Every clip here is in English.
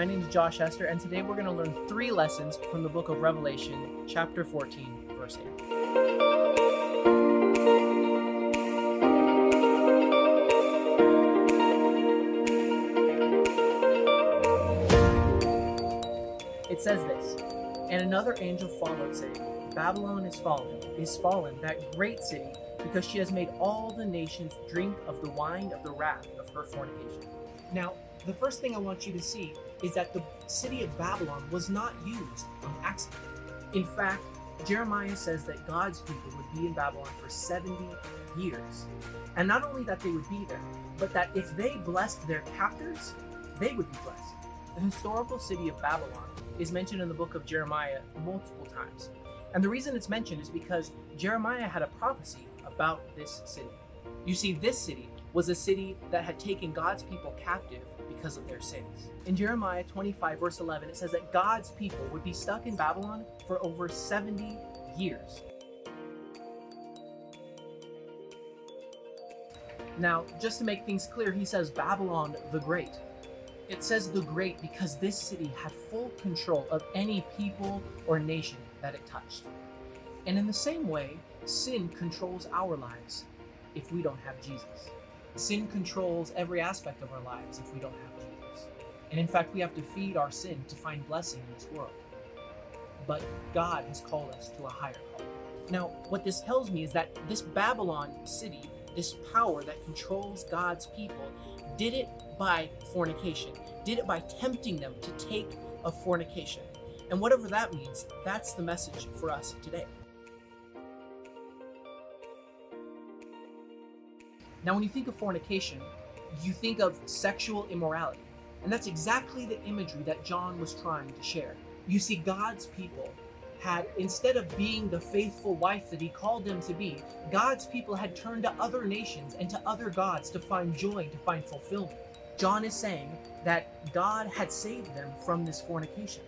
My name is Josh Hester, and today we're going to learn 3 lessons from the book of Revelation, chapter 14, verse 8. It says this, "And another angel followed, saying, Babylon is fallen, that great city, because she has made all the nations drink of the wine of the wrath of her fornication." Now, the first thing I want you to see is that the city of Babylon was not used on accident. In fact, Jeremiah says that God's people would be in Babylon for 70 years. And not only that they would be there, but that if they blessed their captors, they would be blessed. The historical city of Babylon is mentioned in the book of Jeremiah multiple times. And the reason it's mentioned is because Jeremiah had a prophecy about this city. You see, this city was a city that had taken God's people captive because of their sins. In Jeremiah 25, verse 11, it says that God's people would be stuck in Babylon for over 70 years. Now, just to make things clear, he says Babylon the Great. It says the Great because this city had full control of any people or nation that it touched. And in the same way, sin controls our lives if we don't have Jesus. Sin controls every aspect of our lives if we don't have Jesus. And in fact, we have to feed our sin to find blessing in this world. But God has called us to a higher call. Now, what this tells me is that this Babylon city, this power that controls God's people, did it by fornication, did it by tempting them to take a fornication. And whatever that means, that's the message for us today. Now, when you think of fornication, you think of sexual immorality. And that's exactly the imagery that John was trying to share. You see, God's people had, instead of being the faithful wife that he called them to be, God's people had turned to other nations and to other gods to find joy, to find fulfillment. John is saying that God had saved them from this fornication.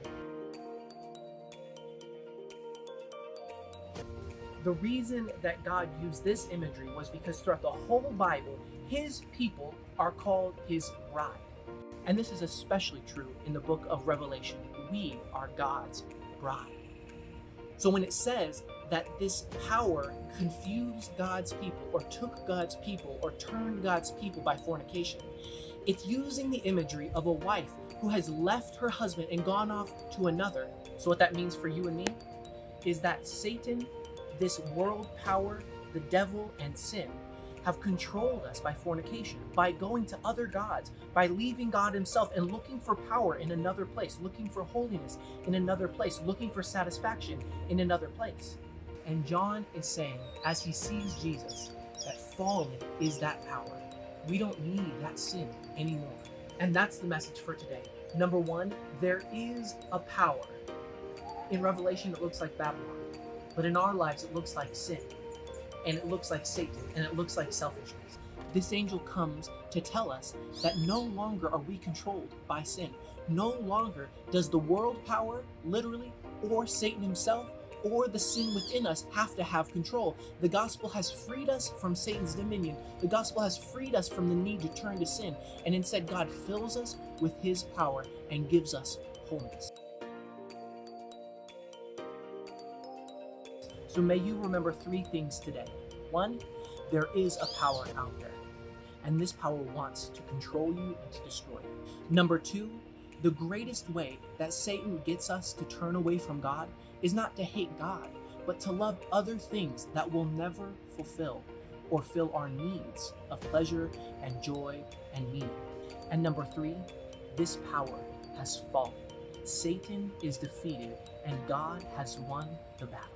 The reason that God used this imagery was because throughout the whole Bible, his people are called his bride. And this is especially true in the book of Revelation. We are God's bride. So when it says that this power confused God's people or took God's people or turned God's people by fornication, it's using the imagery of a wife who has left her husband and gone off to another. So what that means for you and me is that Satan, this world power, the devil, and sin have controlled us by fornication, by going to other gods, by leaving God himself and looking for power in another place, looking for holiness in another place, looking for satisfaction in another place. And John is saying, as he sees Jesus, that fallen is that power. We don't need that sin anymore. And that's the message for today. Number 1, there is a power. In Revelation, it looks like Babylon. But in our lives, it looks like sin, and it looks like Satan, and it looks like selfishness. This angel comes to tell us that no longer are we controlled by sin. No longer does the world power, literally, or Satan himself, or the sin within us have to have control. The gospel has freed us from Satan's dominion. The gospel has freed us from the need to turn to sin, and instead God fills us with his power and gives us wholeness. So may you remember 3 things today. 1, there is a power out there, and this power wants to control you and to destroy you. Number 2, the greatest way that Satan gets us to turn away from God is not to hate God, but to love other things that will never fulfill or fill our needs of pleasure and joy and meaning. And number 3, this power has fallen. Satan is defeated, and God has won the battle.